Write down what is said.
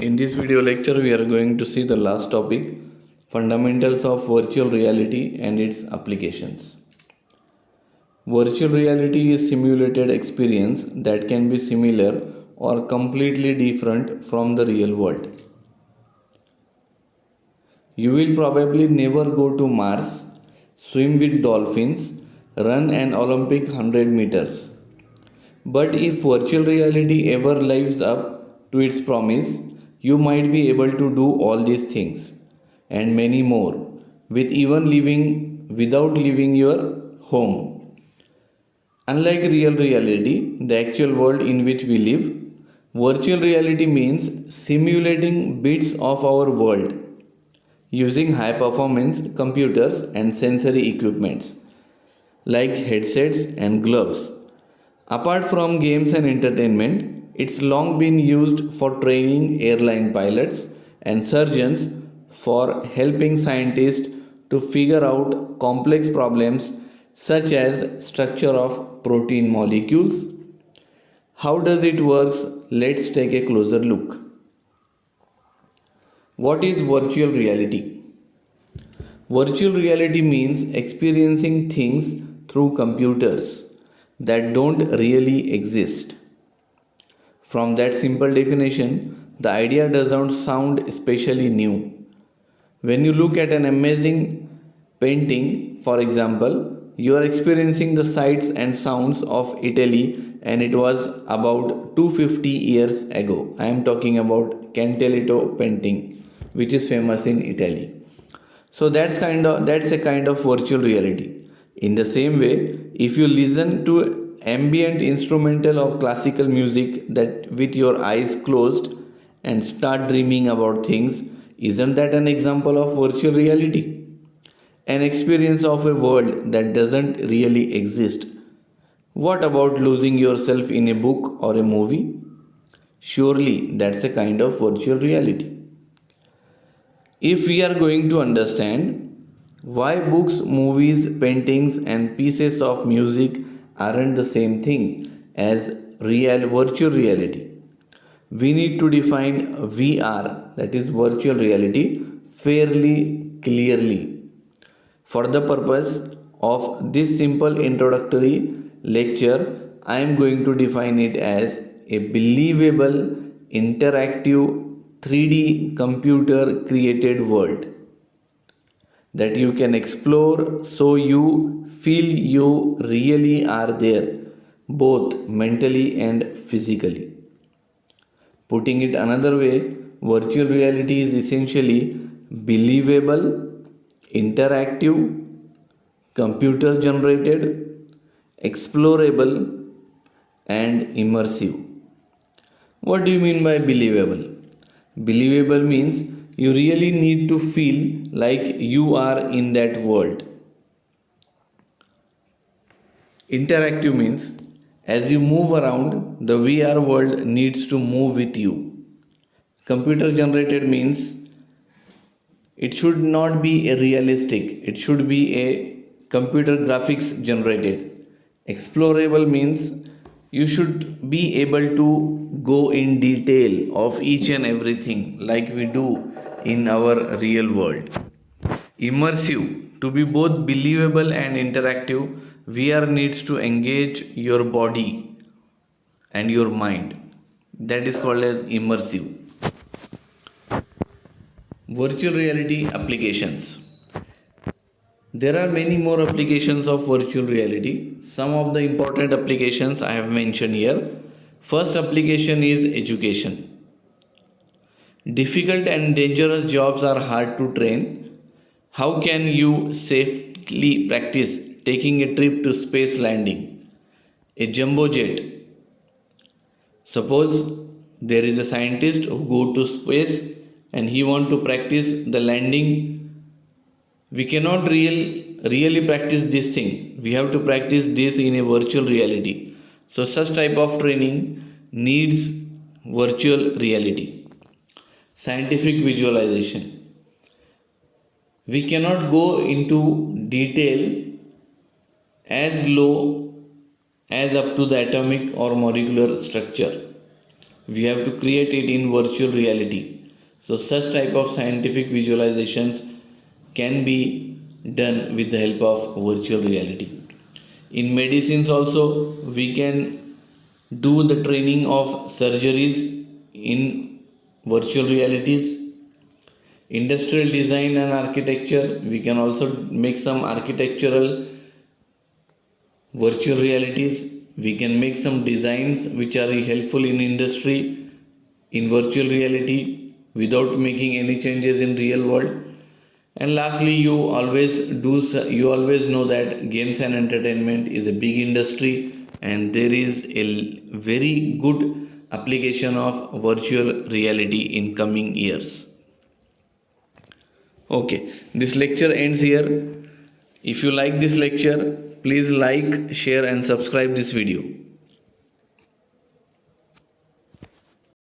In this video lecture, we are going to see the last topic, fundamentals of virtual reality and its applications. Virtual reality is simulated experience that can be similar or completely different from the real world. You will probably never go to Mars, swim with dolphins, run an Olympic 100 meters. But if virtual reality ever lives up to its promise, you might be able to do all these things and many more with even living without leaving your home. Unlike real reality, the actual world in which we live, virtual reality means simulating bits of our world using high performance computers and sensory equipments like headsets and gloves. Apart from games and entertainment, it's long been used for training airline pilots and surgeons, for helping scientists to figure out complex problems such as structure of protein molecules. How does it work? Let's take a closer look. What is virtual reality? Virtual reality means experiencing things through computers that don't really exist. From that simple definition, the idea doesn't sound especially new. When you look at an amazing painting, for example, you are experiencing the sights and sounds of Italy, and it was about 250 years ago. I am talking about Cantelito painting, which is famous in Italy. So that's a kind of virtual reality. In the same way, if you listen to ambient instrumental or classical music that with your eyes closed and start dreaming about things, isn't that an example of virtual reality? An experience of a world that doesn't really exist. What about losing yourself in a book or a movie? Surely that's a kind of virtual reality. If we are going to understand why books, movies, paintings, and pieces of music aren't the same thing as real virtual reality, we need to define VR, that is virtual reality, fairly clearly. For the purpose of this simple introductory lecture, I am going to define it as a believable, interactive, 3D computer created world that you can explore so you feel you really are there, both mentally and physically. Putting it another way, virtual reality is essentially believable, interactive, computer generated, explorable, and immersive. What do you mean by believable? Believable means you really need to feel like you are in that world. Interactive means as you move around, the VR world needs to move with you. Computer generated means it should not be a realistic, it should be a computer graphics generated. Explorable means you should be able to go in detail of each and everything like we do in our real world. Immersive, to be both believable and interactive, VR needs to engage your body and your mind. That is called as immersive. Virtual reality applications. There are many more applications of virtual reality. Some of the important applications I have mentioned here. First application is education. Difficult and dangerous jobs are hard to train. How can you safely practice taking a trip to space landing? A jumbo jet. Suppose there is a scientist who go to space and he want to practice the landing. We cannot really practice this thing. We have to practice this in a virtual reality. So such type of training needs virtual reality. Scientific visualization. We cannot go into detail as low as up to the atomic or molecular structure. we have to create it in virtual reality. So such type of scientific visualizations can be done with the help of virtual reality. In medicines also, we can do the training of surgeries in virtual realities. Industrial design and architecture, we can also make some architectural virtual realities. We can make some designs which are helpful in industry in virtual reality without making any changes in real world. And lastly, you always know that games and entertainment is a big industry, and there is a very good application of virtual reality in coming years. Okay, this lecture ends here. If you like this lecture, please like, share and subscribe this video.